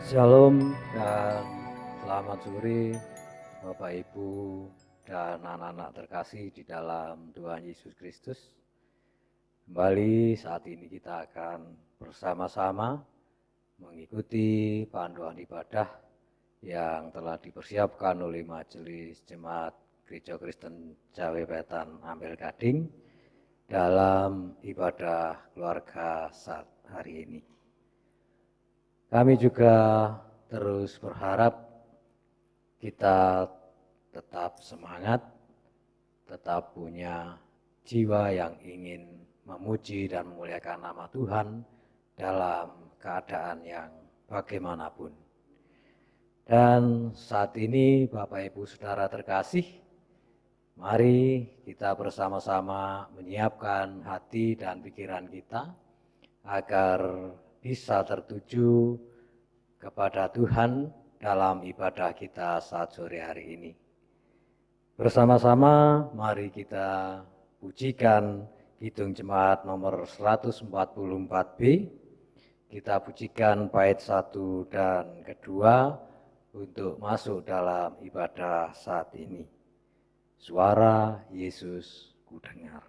Shalom dan selamat sore Bapak Ibu dan anak-anak terkasih di dalam Tuhan Yesus Kristus. Kembali saat ini kita akan bersama-sama mengikuti panduan ibadah yang telah dipersiapkan oleh Majelis Jemaat Gereja Kristen Jawa Wetan Ampel Gading dalam ibadah keluarga saat hari ini. Kami juga terus berharap kita tetap semangat, tetap punya jiwa yang ingin memuji dan memuliakan nama Tuhan dalam keadaan yang bagaimanapun. Dan saat ini Bapak Ibu Saudara terkasih, mari kita bersama-sama menyiapkan hati dan pikiran kita agar bisa tertuju kepada Tuhan dalam ibadah kita saat sore hari ini. Bersama-sama mari kita pujikan Kidung Jemaat nomor 144B. Kita pujikan bait 1 dan kedua untuk masuk dalam ibadah saat ini. Suara Yesus kudengar.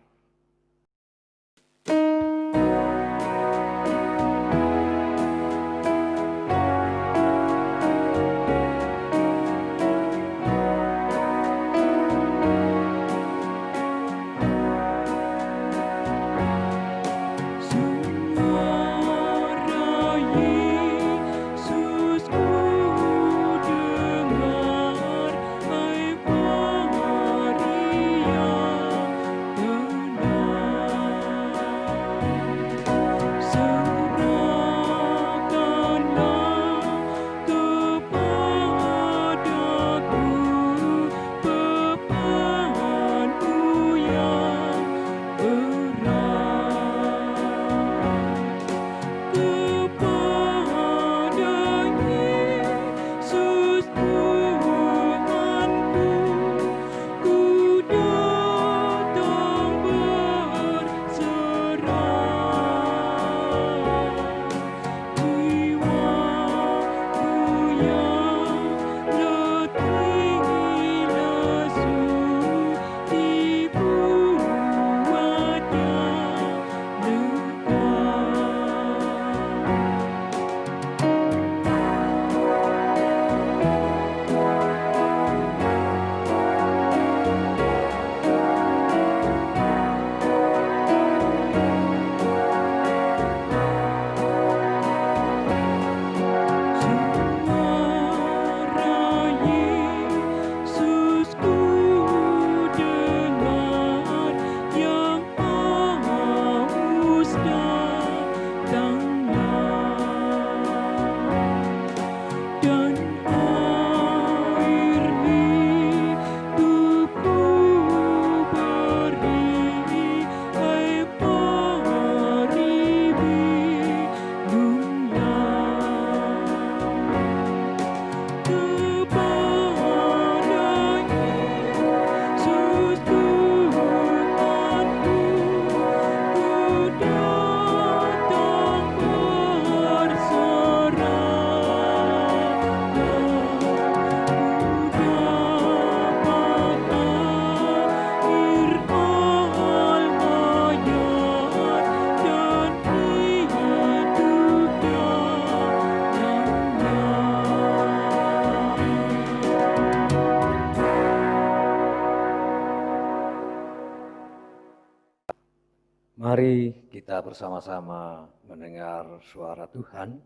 Mari kita bersama-sama mendengar suara Tuhan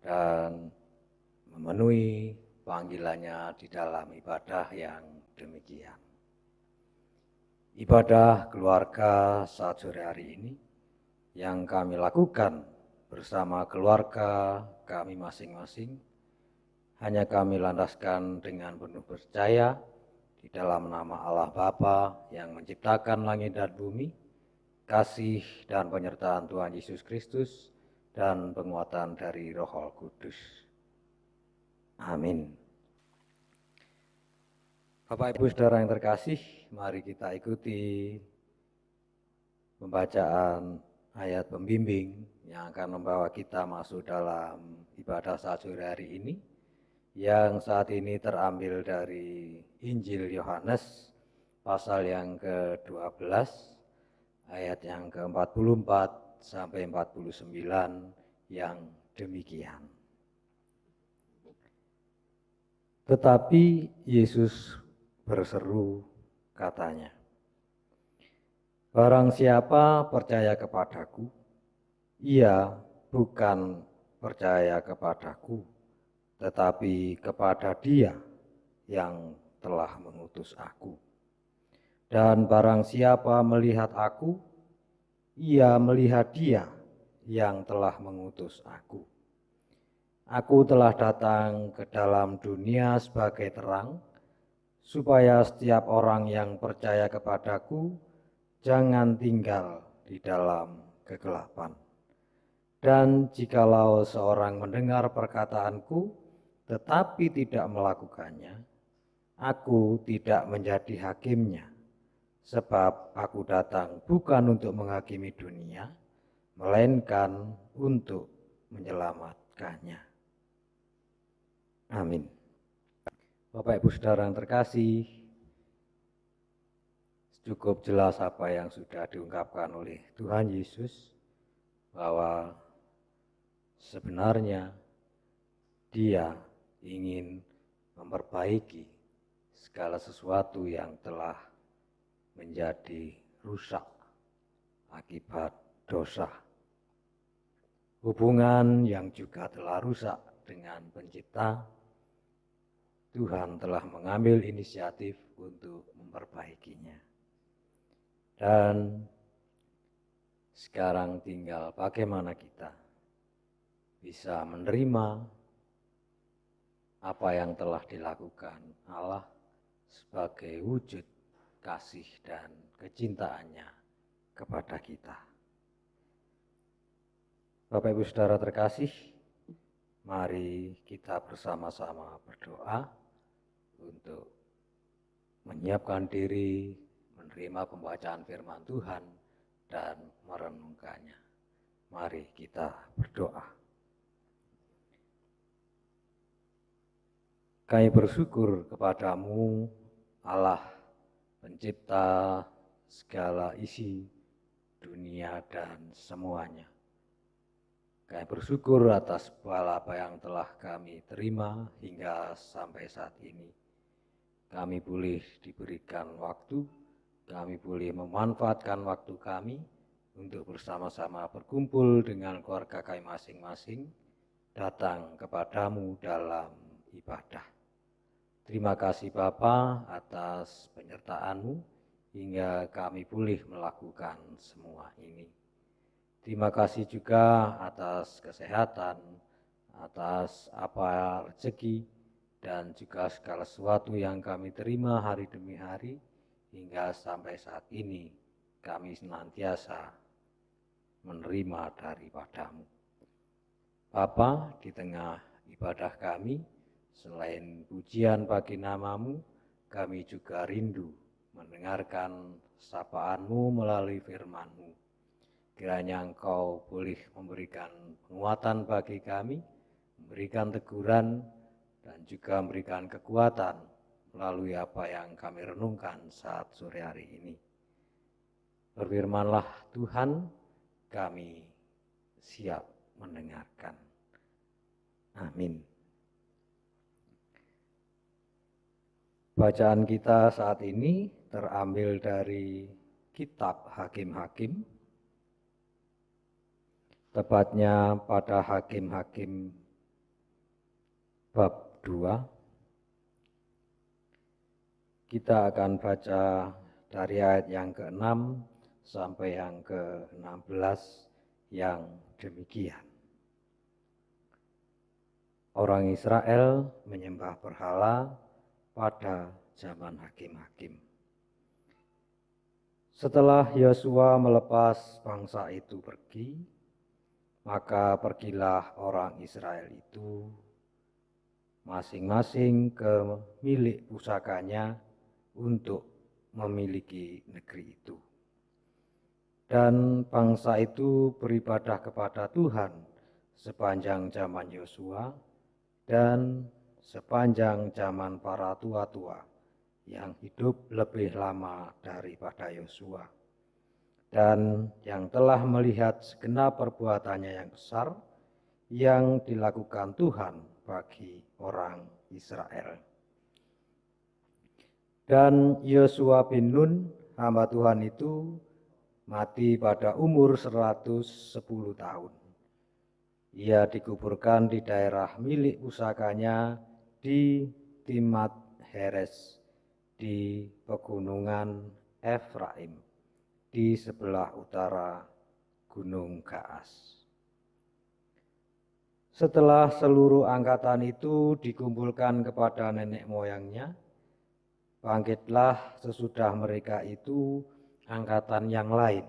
dan memenuhi panggilannya di dalam ibadah yang demikian. Ibadah keluarga saat sore hari ini yang kami lakukan bersama keluarga kami masing-masing, hanya kami landaskan dengan penuh percaya di dalam nama Allah Bapa yang menciptakan langit dan bumi, kasih dan penyertaan Tuhan Yesus Kristus, dan penguatan dari Roh Kudus. Amin. Bapak Ibu Saudara yang terkasih, mari kita ikuti pembacaan ayat pembimbing yang akan membawa kita masuk dalam ibadah saat sore hari ini, yang saat ini terambil dari Injil Yohanes pasal yang ke-12 ayat yang ke-44 sampai 49 yang demikian. Tetapi Yesus berseru katanya, "Barang siapa percaya kepadaku, ia bukan percaya kepadaku, tetapi kepada Dia yang telah mengutus aku. Dan barang siapa melihat aku, ia melihat Dia yang telah mengutus aku. Aku telah datang ke dalam dunia sebagai terang, supaya setiap orang yang percaya kepadaku jangan tinggal di dalam kegelapan. Dan jikalau seorang mendengar perkataanku tetapi tidak melakukannya, aku tidak menjadi hakimnya, sebab aku datang bukan untuk menghakimi dunia, melainkan untuk menyelamatkannya." Amin. Bapak Ibu Saudara yang terkasih, cukup jelas apa yang sudah diungkapkan oleh Tuhan Yesus, bahwa sebenarnya Dia ingin memperbaiki segala sesuatu yang telah menjadi rusak akibat dosa. Hubungan yang juga telah rusak dengan Pencipta, Tuhan telah mengambil inisiatif untuk memperbaikinya. Dan sekarang tinggal bagaimana kita bisa menerima apa yang telah dilakukan Allah sebagai wujud kasih dan kecintaannya kepada kita. Bapak Ibu Saudara terkasih, mari kita bersama-sama berdoa untuk menyiapkan diri menerima pembacaan firman Tuhan dan merenungkannya. Mari kita berdoa. Kami bersyukur kepadamu, Allah, Pencipta segala isi dunia dan semuanya. Kami bersyukur atas segala apa yang telah kami terima hingga sampai saat ini. Kami boleh diberikan waktu, kami boleh memanfaatkan waktu kami untuk bersama-sama berkumpul dengan keluarga kami masing-masing, datang kepadamu dalam ibadah. Terima kasih Bapa atas penyertaan-Mu hingga kami boleh melakukan semua ini. Terima kasih juga atas kesehatan, atas apa rezeki, dan juga segala sesuatu yang kami terima hari demi hari hingga sampai saat ini kami senantiasa menerima daripada-Mu. Bapa, di tengah ibadah kami, selain pujian bagi nama-Mu, kami juga rindu mendengarkan sapaan-Mu melalui firman-Mu. Kiranya Engkau boleh memberikan penguatan bagi kami, memberikan teguran, dan juga memberikan kekuatan melalui apa yang kami renungkan saat sore hari ini. Berfirmanlah Tuhan, kami siap mendengarkan. Amin. Bacaan kita saat ini terambil dari kitab Hakim-Hakim, tepatnya pada Hakim-Hakim bab 2. Kita akan baca dari ayat yang ke-6 sampai yang ke-16 yang demikian. Orang Israel menyembah berhala pada zaman Hakim-Hakim. Setelah Yosua melepas bangsa itu pergi, maka pergilah orang Israel itu masing-masing ke milik pusakanya untuk memiliki negeri itu. Dan bangsa itu beribadah kepada Tuhan sepanjang zaman Yosua dan sepanjang zaman para tua-tua yang hidup lebih lama daripada Yosua, dan yang telah melihat segenap perbuatannya yang besar yang dilakukan Tuhan bagi orang Israel. Dan Yosua bin Nun, hamba Tuhan itu, mati pada umur 110 tahun. Ia dikuburkan di daerah milik pusakanya di Timnat Heres di pegunungan Efraim di sebelah utara Gunung Gaas. Setelah seluruh angkatan itu dikumpulkan kepada nenek moyangnya, bangkitlah sesudah mereka itu angkatan yang lain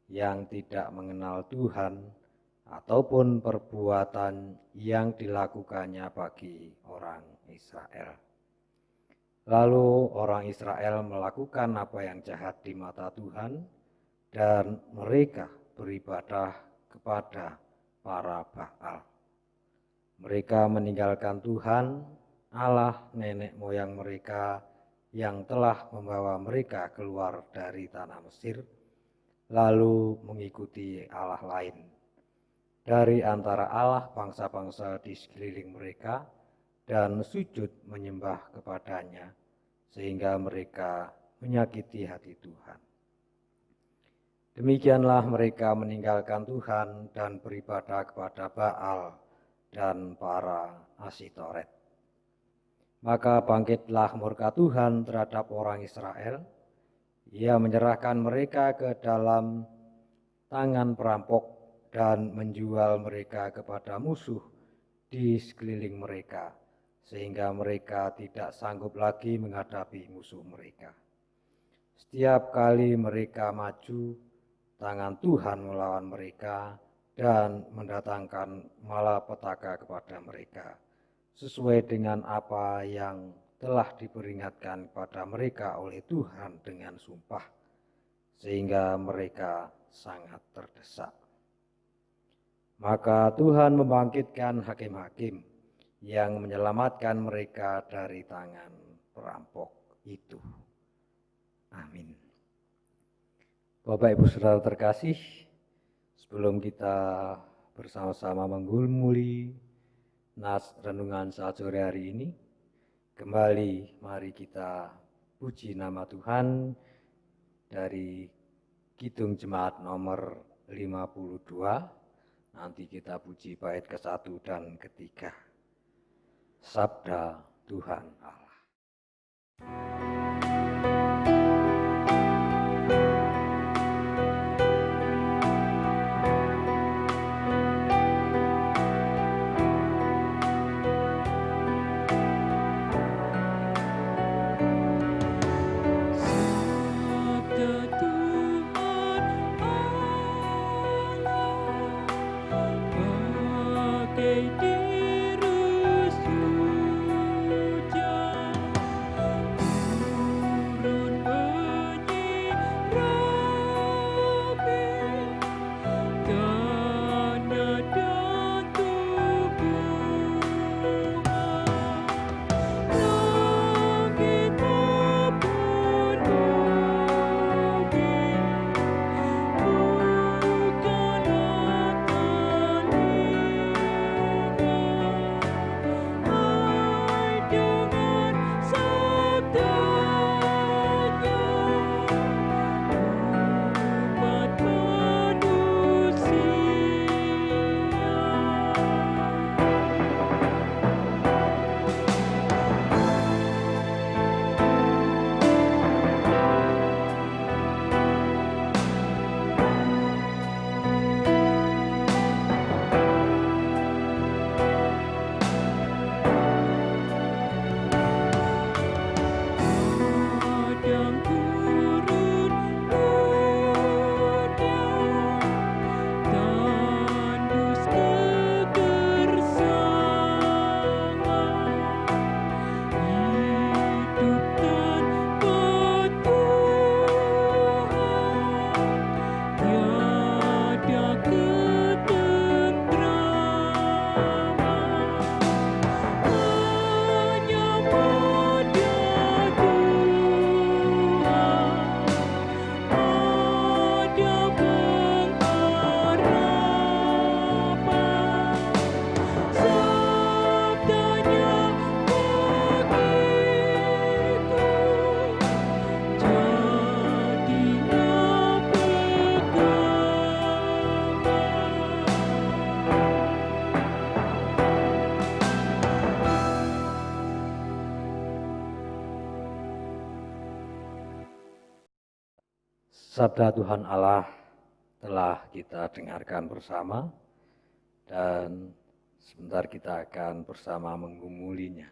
yang tidak mengenal Tuhan ataupun perbuatan yang dilakukannya bagi orang Israel. Lalu orang Israel melakukan apa yang jahat di mata Tuhan, dan mereka beribadah kepada para Baal. Mereka meninggalkan Tuhan, Allah nenek moyang mereka yang telah membawa mereka keluar dari tanah Mesir, lalu mengikuti Allah lain dari antara Allah bangsa-bangsa di sekeliling mereka dan sujud menyembah kepadanya, sehingga mereka menyakiti hati Tuhan. Demikianlah mereka meninggalkan Tuhan dan beribadah kepada Baal dan para Asitoret. Maka bangkitlah murka Tuhan terhadap orang Israel. Ia menyerahkan mereka ke dalam tangan perampok dan menjual mereka kepada musuh di sekeliling mereka, sehingga mereka tidak sanggup lagi menghadapi musuh mereka. Setiap kali mereka maju, tangan Tuhan melawan mereka dan mendatangkan malapetaka kepada mereka, sesuai dengan apa yang telah diperingatkan kepada mereka oleh Tuhan dengan sumpah, sehingga mereka sangat terdesak. Maka Tuhan membangkitkan hakim-hakim yang menyelamatkan mereka dari tangan perampok itu. Amin. Bapak Ibu Saudara terkasih, sebelum kita bersama-sama menggumuli nas renungan saat sore hari ini, kembali mari kita puji nama Tuhan dari Kidung Jemaat nomor 52. Nanti kita puji bait ke-1 dan ke-3. Sabda Tuhan Allah. Sabda Tuhan Allah telah kita dengarkan bersama dan sebentar kita akan bersama menggumulinya.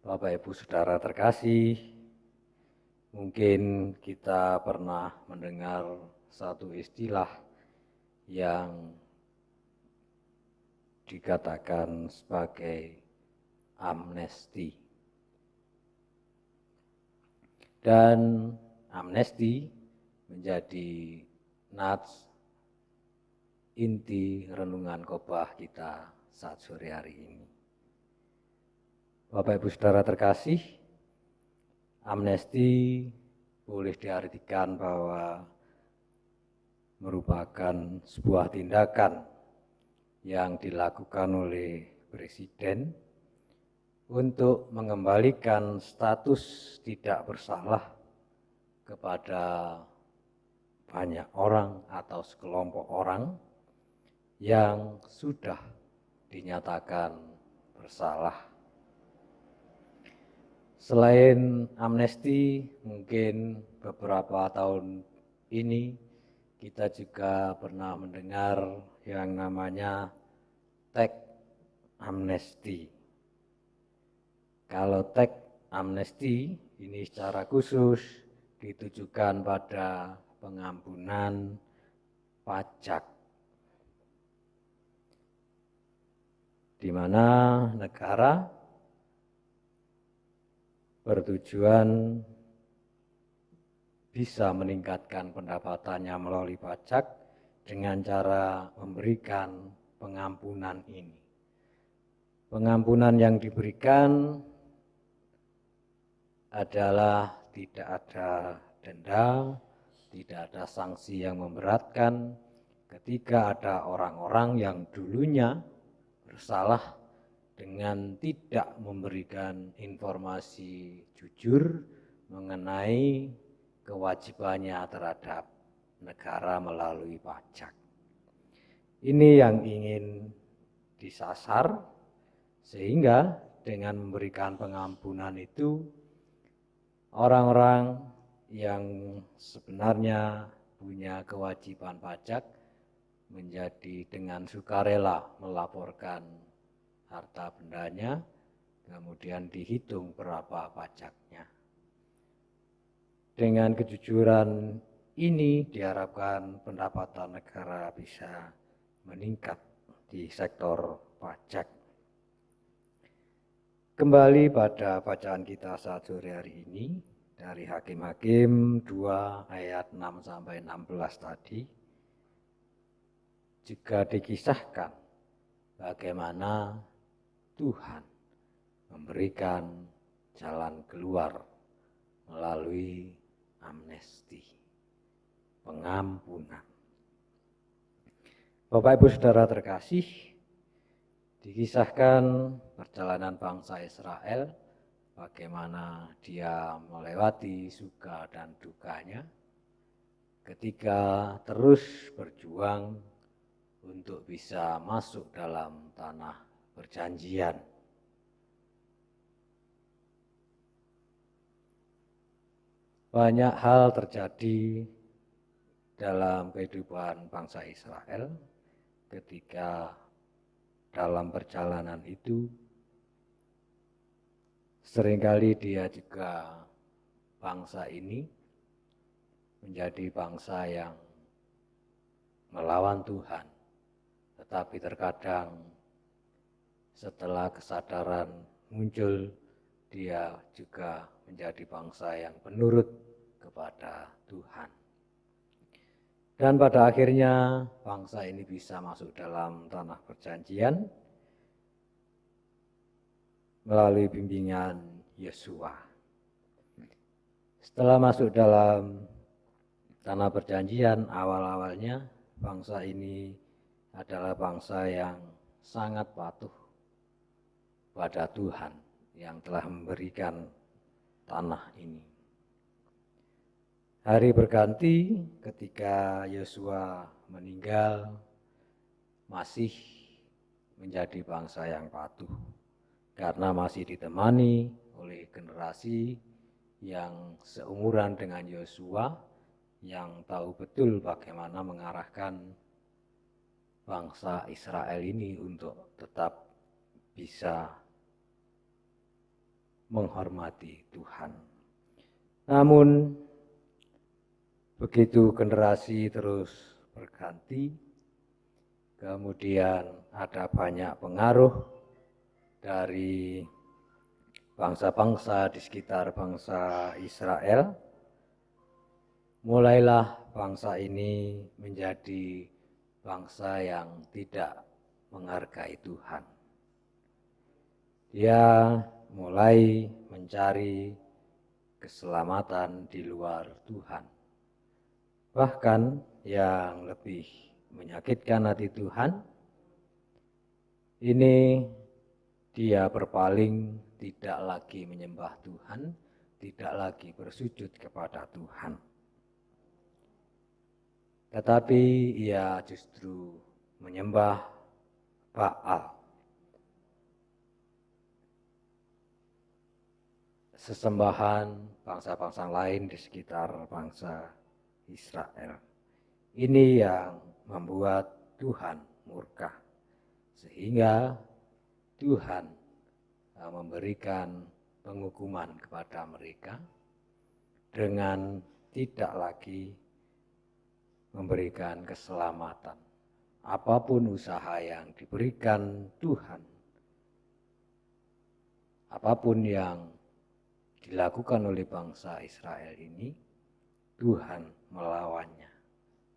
Bapak Ibu Saudara terkasih, mungkin kita pernah mendengar satu istilah yang dikatakan sebagai amnesti. Dan amnesti menjadi nats inti renungan khotbah kita saat sore hari ini. Bapak Ibu Saudara terkasih, amnesti boleh diartikan bahwa merupakan sebuah tindakan yang dilakukan oleh Presiden untuk mengembalikan status tidak bersalah kepada banyak orang atau sekelompok orang yang sudah dinyatakan bersalah. Selain amnesti, mungkin beberapa tahun ini kita juga pernah mendengar yang namanya teks amnesti. Kalau teks amnesti ini secara khusus ditujukan pada pengampunan pajak, di mana negara bertujuan bisa meningkatkan pendapatannya melalui pajak dengan cara memberikan pengampunan ini. Pengampunan yang diberikan adalah tidak ada denda, tidak ada sanksi yang memberatkan ketika ada orang-orang yang dulunya bersalah dengan tidak memberikan informasi jujur mengenai kewajibannya terhadap negara melalui pajak. Ini yang ingin disasar, sehingga dengan memberikan pengampunan itu orang-orang yang sebenarnya punya kewajiban pajak menjadi dengan sukarela melaporkan harta bendanya, kemudian dihitung berapa pajaknya. Dengan kejujuran ini diharapkan pendapatan negara bisa meningkat di sektor pajak. Kembali pada bacaan kita saat sore hari ini dari Hakim-Hakim 2 ayat 6-16 tadi, juga dikisahkan bagaimana Tuhan memberikan jalan keluar melalui amnesti, pengampunan. Bapak Ibu Saudara terkasih, dikisahkan perjalanan bangsa Israel, bagaimana dia melewati suka dan dukanya ketika terus berjuang untuk bisa masuk dalam tanah perjanjian. Banyak hal terjadi dalam kehidupan bangsa Israel ketika dalam perjalanan itu. Seringkali dia juga, bangsa ini menjadi bangsa yang melawan Tuhan, tetapi terkadang setelah kesadaran muncul, dia juga menjadi bangsa yang penurut kepada Tuhan. Dan pada akhirnya bangsa ini bisa masuk dalam tanah perjanjian melalui bimbingan Yosua. Setelah masuk dalam tanah perjanjian, awal-awalnya bangsa ini adalah bangsa yang sangat patuh pada Tuhan yang telah memberikan tanah ini. Hari berganti ketika Yosua meninggal, masih menjadi bangsa yang patuh karena masih ditemani oleh generasi yang seumuran dengan Yosua, yang tahu betul bagaimana mengarahkan bangsa Israel ini untuk tetap bisa menghormati Tuhan. Namun begitu generasi terus berganti, kemudian ada banyak pengaruh dari bangsa-bangsa di sekitar bangsa Israel. Mulailah bangsa ini menjadi bangsa yang tidak menghargai Tuhan. Dia mulai mencari keselamatan di luar Tuhan. Bahkan yang lebih menyakitkan hati Tuhan, ini dia berpaling, tidak lagi menyembah Tuhan, tidak lagi bersujud kepada Tuhan. Tetapi ia justru menyembah Baal. Sesembahan bangsa-bangsa lain di sekitar bangsa Israel. Ini yang membuat Tuhan murka, sehingga Tuhan memberikan penghukuman kepada mereka dengan tidak lagi memberikan keselamatan. Apapun usaha yang diberikan Tuhan, apapun yang dilakukan oleh bangsa Israel ini, Tuhan melawannya,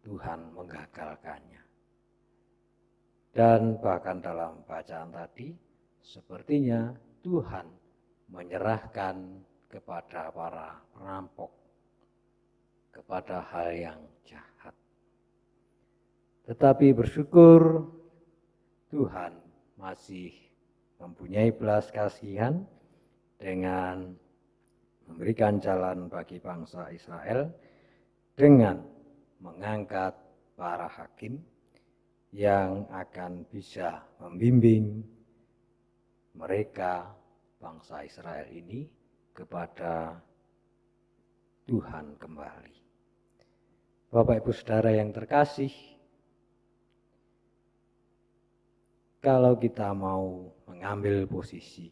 Tuhan menggagalkannya. Dan bahkan dalam bacaan tadi, sepertinya Tuhan menyerahkan kepada para perampok, kepada hal yang jahat. Tetapi bersyukur Tuhan masih mempunyai belas kasihan dengan memberikan jalan bagi bangsa Israel dengan mengangkat para hakim yang akan bisa membimbing mereka, bangsa Israel ini, kepada Tuhan kembali. Bapak Ibu Saudara yang terkasih, kalau kita mau mengambil posisi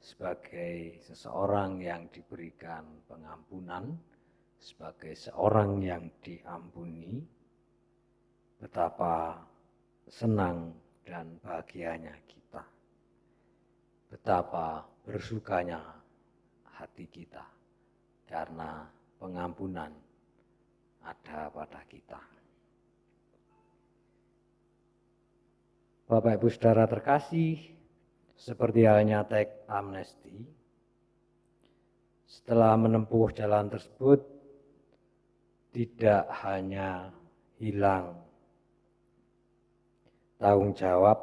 sebagai seseorang yang diberikan pengampunan, sebagai seorang yang diampuni, betapa senang dan bahagianya kita, betapa bersukanya hati kita karena pengampunan ada pada kita. Bapak Ibu Saudara terkasih, seperti halnya teks amnesti, setelah menempuh jalan tersebut, tidak hanya hilang tanggung jawab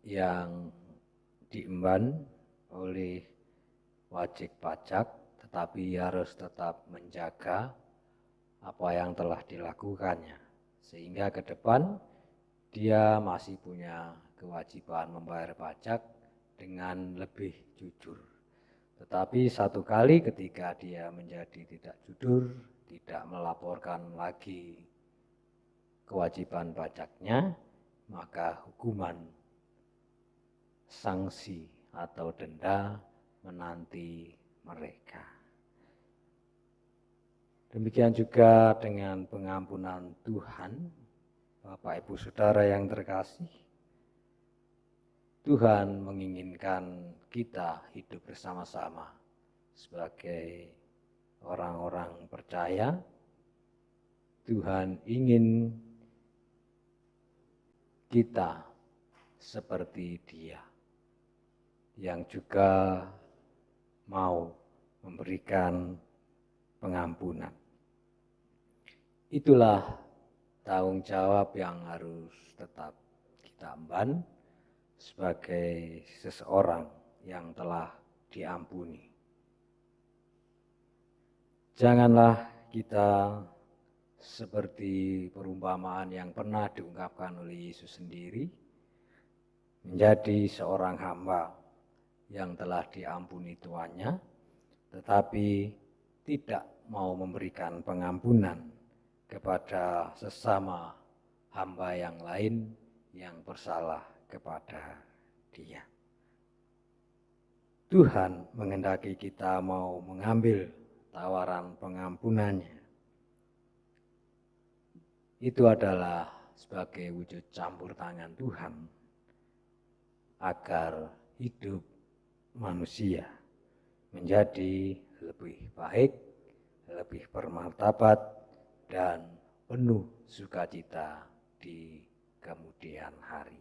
yang diemban oleh wajib pajak, tetapi harus tetap menjaga apa yang telah dilakukannya, sehingga ke depan dia masih punya kewajiban membayar pajak dengan lebih jujur. Tetapi satu kali ketika dia menjadi tidak jujur, tidak melaporkan lagi kewajiban pajaknya, maka hukuman sanksi atau denda menanti mereka. Demikian juga dengan pengampunan Tuhan. Bapak Ibu Saudara yang terkasih, Tuhan menginginkan kita hidup bersama-sama sebagai orang-orang percaya. Tuhan ingin kita seperti Dia, yang juga mau memberikan pengampunan. Itulah tanggung jawab yang harus tetap kita emban sebagai seseorang yang telah diampuni. Janganlah kita seperti perumpamaan yang pernah diungkapkan oleh Yesus sendiri, menjadi seorang hamba yang telah diampuni tuannya, tetapi tidak mau memberikan pengampunan kepada sesama hamba yang lain yang bersalah kepada Dia. Tuhan menghendaki kita mau mengambil tawaran pengampunannya. Itu adalah sebagai wujud campur tangan Tuhan agar hidup manusia menjadi lebih baik, lebih bermartabat, dan penuh sukacita di kemudian hari.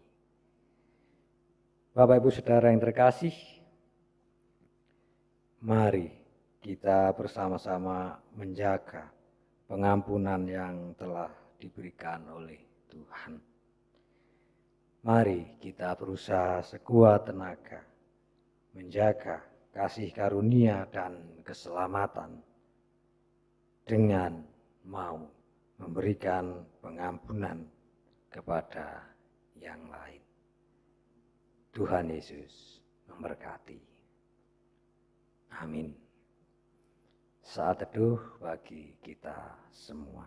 Bapak Ibu Saudara yang terkasih, mari kita bersama-sama menjaga pengampunan yang telah diberikan oleh Tuhan. Mari kita berusaha sekuat tenaga menjaga kasih karunia dan keselamatan dengan mau memberikan pengampunan kepada yang lain. Tuhan Yesus memberkati. Amin. Saat teduh bagi kita semua.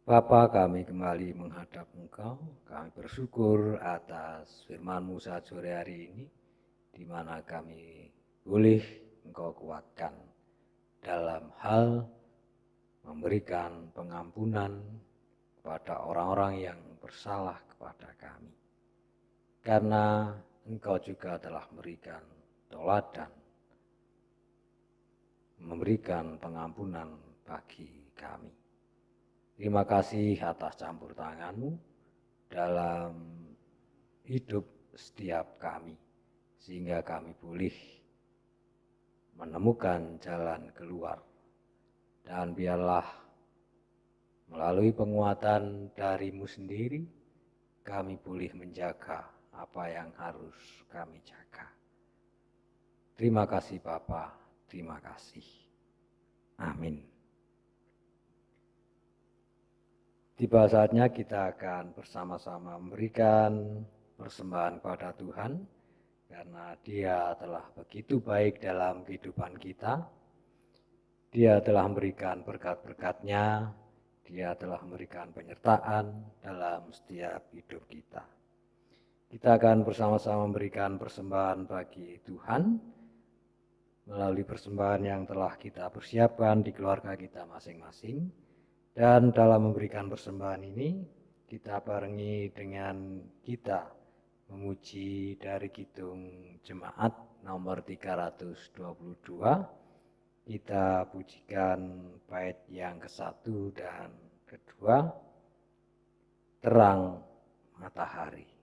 Bapa, kami kembali menghadap Engkau. Kami bersyukur atas firman-Mu saat sore hari ini, di mana kami boleh Engkau kuatkan dalam hal memberikan pengampunan kepada orang-orang yang bersalah kepada kami. Karena Engkau juga telah memberikan teladan, memberikan pengampunan bagi kami. Terima kasih atas campur tangan-Mu dalam hidup setiap kami, sehingga kami boleh menemukan jalan keluar. Dan biarlah melalui penguatan dari-Mu sendiri, kami boleh menjaga apa yang harus kami jaga. Terima kasih Bapa, terima kasih. Amin. Tiba saatnya kita akan bersama-sama memberikan persembahan kepada Tuhan, karena Dia telah begitu baik dalam kehidupan kita. Dia telah memberikan berkat-berkat-Nya, Dia telah memberikan penyertaan dalam setiap hidup kita. Kita akan bersama-sama memberikan persembahan bagi Tuhan melalui persembahan yang telah kita persiapkan di keluarga kita masing-masing. Dan dalam memberikan persembahan ini, kita barengi dengan kita memuji dari Kidung Jemaat nomor 322. Kita pujikan bait yang ke-1 dan ke-2, Terang Matahari.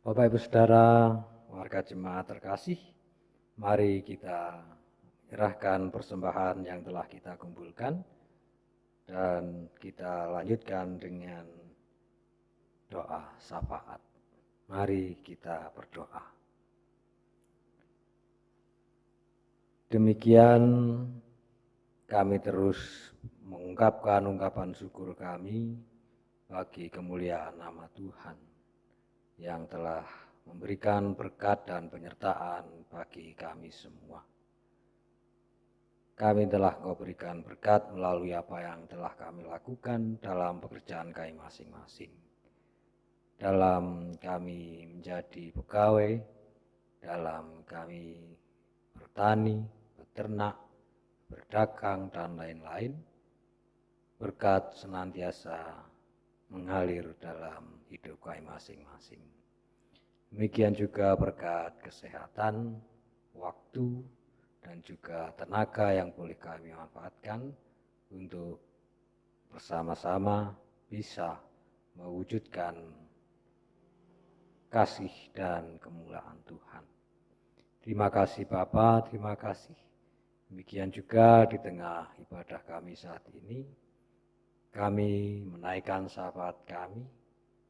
Bapak Ibu Saudara, warga jemaat terkasih, mari kita menyerahkan persembahan yang telah kita kumpulkan dan kita lanjutkan dengan doa syafaat. Mari kita berdoa. demikian kami terus mengungkapkan ungkapan syukur kami bagi kemuliaan nama Tuhan yang telah memberikan berkat dan penyertaan bagi kami semua. Kami telah Kau berikan berkat melalui apa yang telah kami lakukan dalam pekerjaan kami masing-masing. Dalam kami menjadi pegawai, dalam kami bertani, beternak, berdagang, dan lain-lain, berkat senantiasa mengalir dalam hidup kami masing-masing. Demikian juga berkat kesehatan, waktu, dan juga tenaga yang boleh kami manfaatkan untuk bersama-sama bisa mewujudkan kasih dan kemuliaan Tuhan. Terima kasih Bapa, terima kasih. Demikian juga di tengah ibadah kami saat ini, kami menaikkan syafaat kami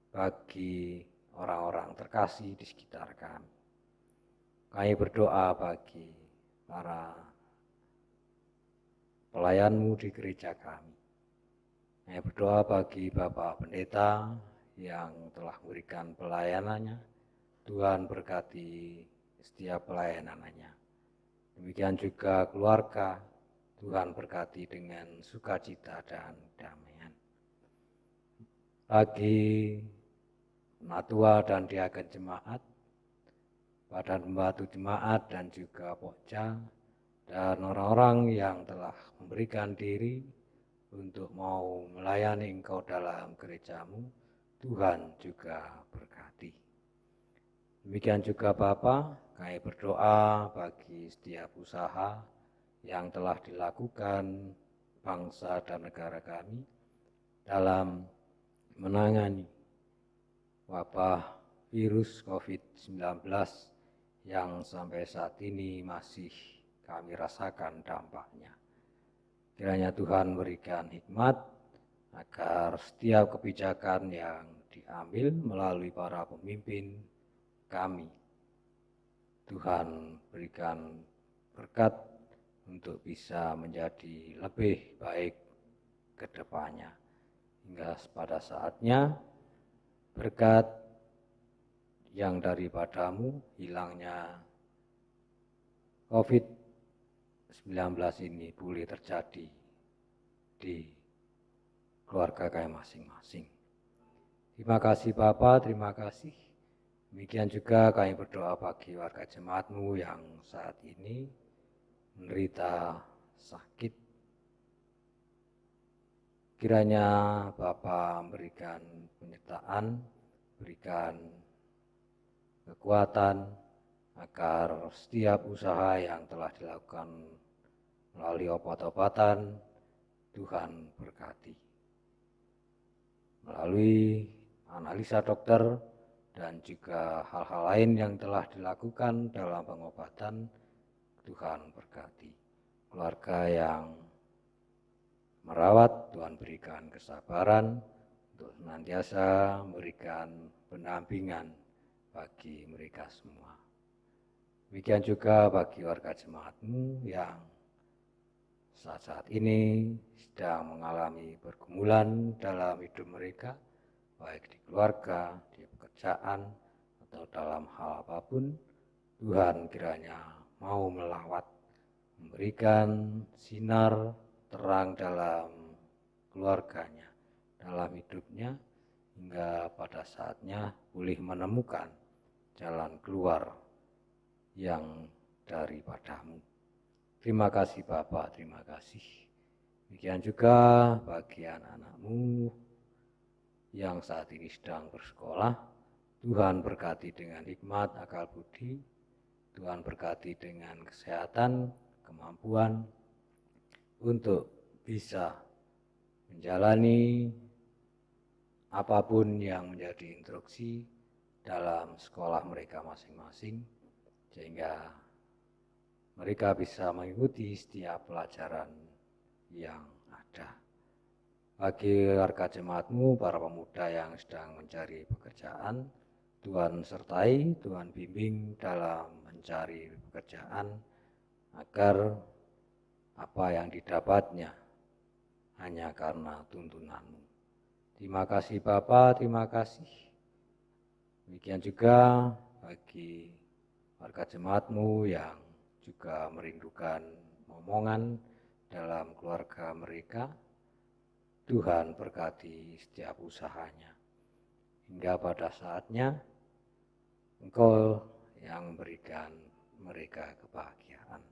bagi orang-orang terkasih di sekitar kami. Kami berdoa bagi para pelayan-Mu di gereja kami. Kami berdoa bagi Bapak Pendeta yang telah memberikan pelayanannya. Tuhan berkati setiap pelayanannya. Demikian juga keluarga, Tuhan berkati dengan sukacita dan damai. Bagi Natua dan Diaken Jemaat, Badan Pembantu Jemaat dan juga Pokja, dan orang-orang yang telah memberikan diri untuk mau melayani Engkau dalam gereja-Mu, Tuhan juga berkati. Demikian juga Bapa, kami berdoa bagi setiap usaha yang telah dilakukan bangsa dan negara kami dalam menangani wabah virus COVID-19 yang sampai saat ini masih kami rasakan dampaknya. Kiranya Tuhan berikan hikmat agar setiap kebijakan yang diambil melalui para pemimpin kami, Tuhan berikan berkat untuk bisa menjadi lebih baik ke depannya. Hingga pada saatnya berkat yang daripadamu hilangnya COVID-19 ini boleh terjadi di keluarga kami masing-masing. Terima kasih Bapak, terima kasih. Demikian juga kami berdoa bagi warga jemaat-Mu yang saat ini menderita sakit. Kiranya Bapa memberikan penyertaan, berikan kekuatan agar setiap usaha yang telah dilakukan melalui obat-obatan, Tuhan berkati. Melalui analisa dokter dan juga hal-hal lain yang telah dilakukan dalam pengobatan, Tuhan berkati. Keluarga yang merawat, Tuhan berikan kesabaran untuk senantiasa memberikan pendampingan bagi mereka semua. Demikian juga bagi warga jemaat-Mu yang saat ini sedang mengalami pergumulan dalam hidup mereka, baik di keluarga, di pekerjaan, atau dalam hal apapun. Tuhan kiranya mau melawat, memberikan sinar terang dalam keluarganya, dalam hidupnya, hingga pada saatnya boleh menemukan jalan keluar yang daripadamu. Terima kasih Bapa, terima kasih. Demikian juga bagi anak-anak-Mu yang saat ini sedang bersekolah, Tuhan berkati dengan hikmat, akal budi, Tuhan berkati dengan kesehatan, kemampuan untuk bisa menjalani apapun yang menjadi instruksi dalam sekolah mereka masing-masing, sehingga mereka bisa mengikuti setiap pelajaran yang ada. Bagi warga jemaat-Mu, para pemuda yang sedang mencari pekerjaan, Tuhan sertai, Tuhan bimbing dalam mencari pekerjaan, agar apa yang didapatnya hanya karena tuntunanmu. Terima kasih Bapa, terima kasih. Demikian juga bagi warga jemaatmu yang juga merindukan momongan dalam keluarga mereka. Tuhan berkati setiap usahanya. Hingga pada saatnya Engkau yang memberikan mereka kebahagiaan.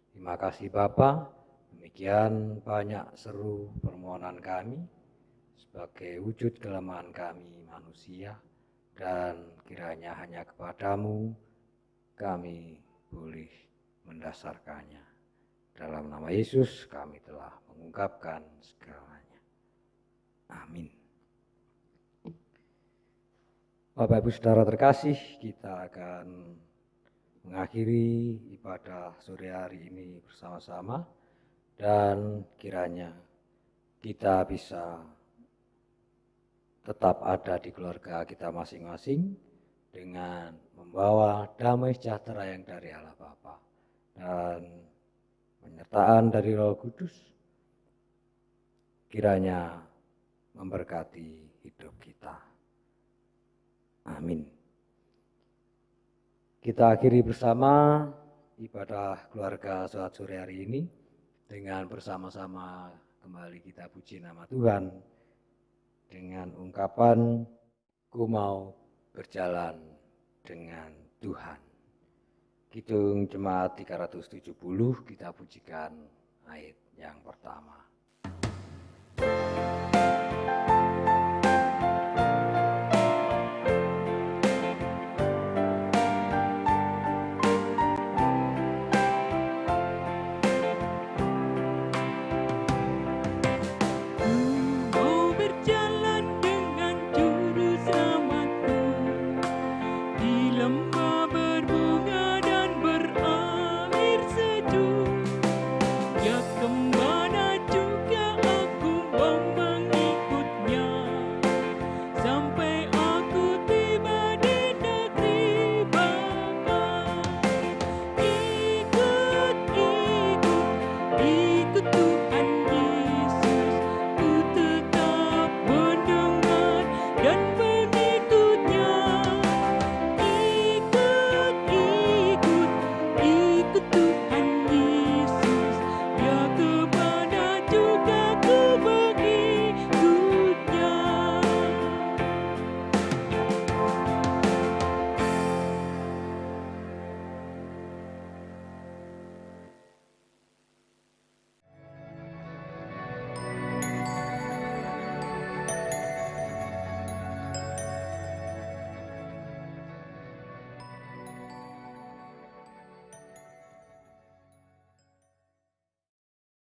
Terima kasih Bapa. Demikian banyak seru permohonan kami sebagai wujud kelemahan kami manusia, dan kiranya hanya kepadamu kami boleh mendasarkannya. Dalam nama Yesus kami telah mengungkapkan segalanya. Amin. Bapak Ibu Saudara terkasih, kita akan mengakhiri ibadah sore hari ini bersama-sama, dan kiranya kita bisa tetap ada di keluarga kita masing-masing dengan membawa damai sejahtera yang dari Allah Bapa dan penyertaan dari Roh Kudus kiranya memberkati hidup kita. Amin. Kita akhiri bersama ibadah keluarga sholat sore hari ini dengan bersama-sama kembali kita puji nama Tuhan dengan ungkapan, ku mau berjalan dengan Tuhan. Kidung Jemaat 370 kita pujikan ayat yang pertama.